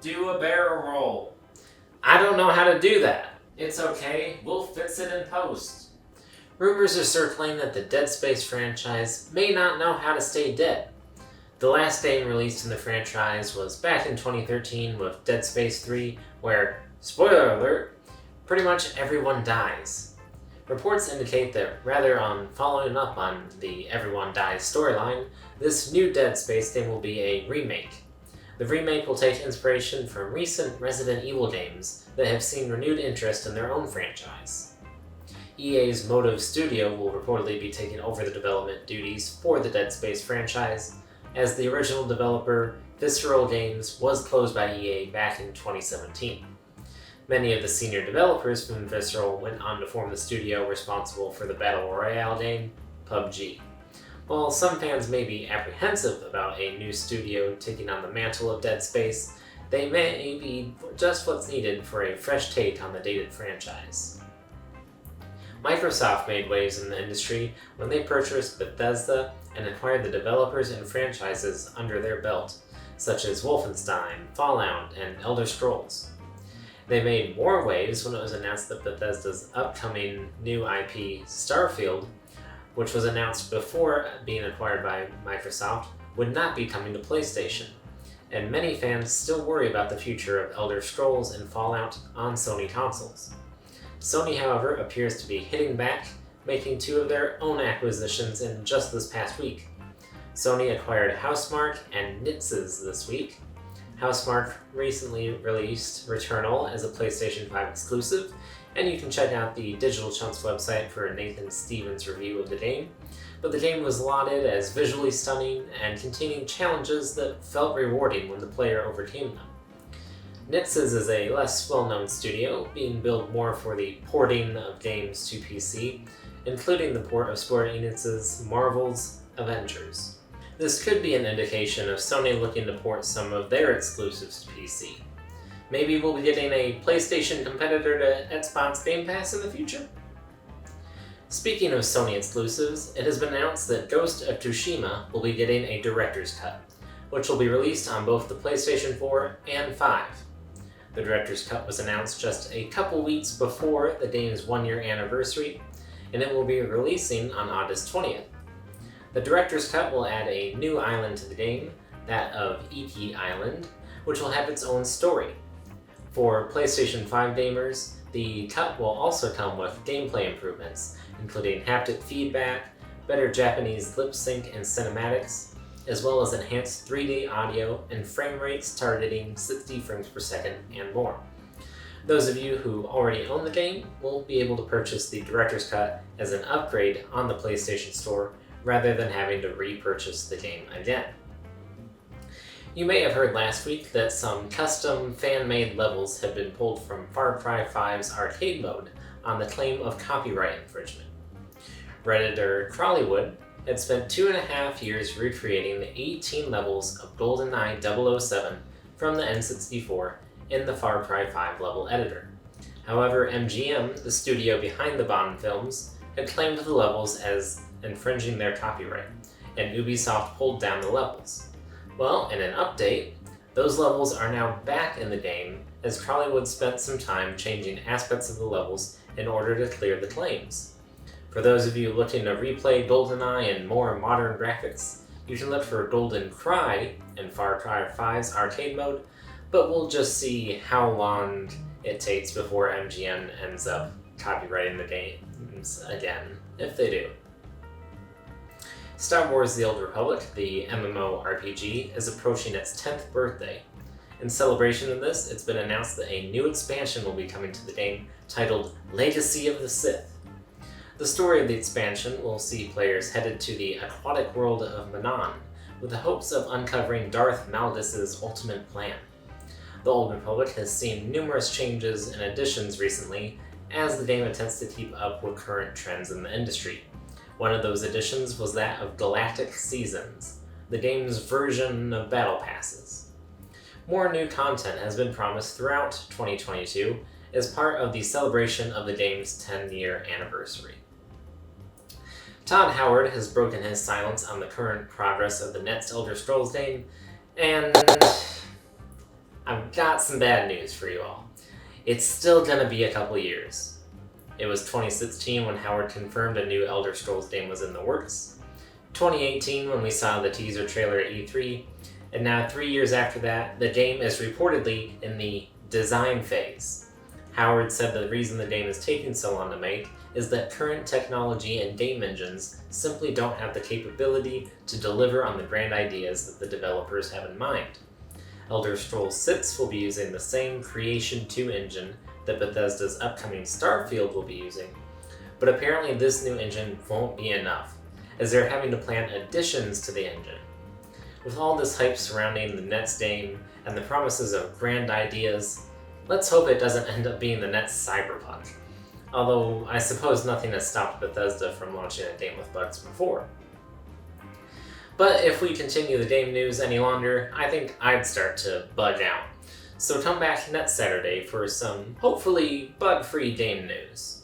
Do a barrel roll. I don't know how to do that. It's okay, we'll fix it in post. Rumors are circling that the Dead Space franchise may not know how to stay dead. The last game released in the franchise was back in 2013 with Dead Space 3, where, spoiler alert, pretty much everyone dies. Reports indicate that rather on following up on the Everyone Dies storyline, this new Dead Space game will be a remake. The remake will take inspiration from recent Resident Evil games that have seen renewed interest in their own franchise. EA's Motive Studio will reportedly be taking over the development duties for the Dead Space franchise, as the original developer, Visceral Games, was closed by EA back in 2017. Many of the senior developers from Visceral went on to form the studio responsible for the Battle Royale game, PUBG. While some fans may be apprehensive about a new studio taking on the mantle of Dead Space, they may be just what's needed for a fresh take on the dated franchise. Microsoft made waves in the industry when they purchased Bethesda and acquired the developers and franchises under their belt, such as Wolfenstein, Fallout, and Elder Scrolls. They made more waves when it was announced that Bethesda's upcoming new IP, Starfield, which was announced before being acquired by Microsoft, would not be coming to PlayStation, and many fans still worry about the future of Elder Scrolls and Fallout on Sony consoles. Sony, however, appears to be hitting back, making two of their own acquisitions in just this past week. Sony acquired Housemarque and Acquiresnitzs this week. Housemarque recently released Returnal as a PlayStation 5 exclusive, and you can check out the Digital Chunks website for Nathan Stevens' review of the game. But the game was lauded as visually stunning and containing challenges that felt rewarding when the player overcame them. Acquiresnitzs is a less well-known studio, being billed more for the porting of games to PC, including the port of Square Enix's Marvel's Avengers. This could be an indication of Sony looking to port some of their exclusives to PC. Maybe we'll be getting a PlayStation competitor to Xbox Game Pass in the future? Speaking of Sony exclusives, it has been announced that Ghost of Tsushima will be getting a director's cut, which will be released on both the PlayStation 4 and 5. The director's cut was announced just a couple weeks before the game's one-year anniversary, and it will be releasing on August 20th. The director's cut will add a new island to the game, that of Iki Island, which will have its own story. For PlayStation 5 gamers, the cut will also come with gameplay improvements, including haptic feedback, better Japanese lip sync and cinematics, as well as enhanced 3D audio and frame rates targeting 60 frames per second and more. Those of you who already own the game will be able to purchase the Director's Cut as an upgrade on the PlayStation Store rather than having to repurchase the game again. You may have heard last week that some custom fan-made levels have been pulled from Far Cry 5's arcade mode on the claim of copyright infringement. Redditor Crawlywood had spent 2.5 years recreating the 18 levels of GoldenEye 007 from the N64 in the Far Cry 5 level editor. However, MGM, the studio behind the Bond films, had claimed the levels as infringing their copyright, and Ubisoft pulled down the levels. Well, in an update, those levels are now back in the game as Crawlywood spent some time changing aspects of the levels in order to clear the claims. For those of you looking to replay GoldenEye in more modern graphics, you can look for Golden Cry in Far Cry 5's arcade mode, but we'll just see how long it takes before MGM ends up copyrighting the games again, if they do. Star Wars The Old Republic, the MMORPG, is approaching its 10th birthday. In celebration of this, it's been announced that a new expansion will be coming to the game titled Legacy of the Sith. The story of the expansion will see players headed to the aquatic world of Manon, with the hopes of uncovering Darth Malgus' ultimate plan. The Old Republic has seen numerous changes and additions recently, as the game attempts to keep up with current trends in the industry. One of those additions was that of Galactic Seasons, the game's version of battle passes. More new content has been promised throughout 2022 as part of the celebration of the game's 10-year anniversary. Todd Howard has broken his silence on the current progress of the next Elder Scrolls game, and I've got some bad news for you all. It's still gonna be a couple years. It was 2016 when Howard confirmed a new Elder Scrolls game was in the works, 2018 when we saw the teaser trailer at E3, and now 3 years after that, the game is reportedly in the design phase. Howard said the reason the game is taking so long to make is that current technology and game engines simply don't have the capability to deliver on the grand ideas that the developers have in mind. Elder Scrolls 6 will be using the same Creation 2 engine that Bethesda's upcoming Starfield will be using, but apparently this new engine won't be enough, as they're having to plan additions to the engine. With all this hype surrounding the next game and the promises of grand ideas, let's hope it doesn't end up being the next Cyberpunk. Although I suppose nothing has stopped Bethesda from launching a game with bugs before. But if we continue the game news any longer, I think I'd start to bug out. So come back next Saturday for some hopefully bug-free game news.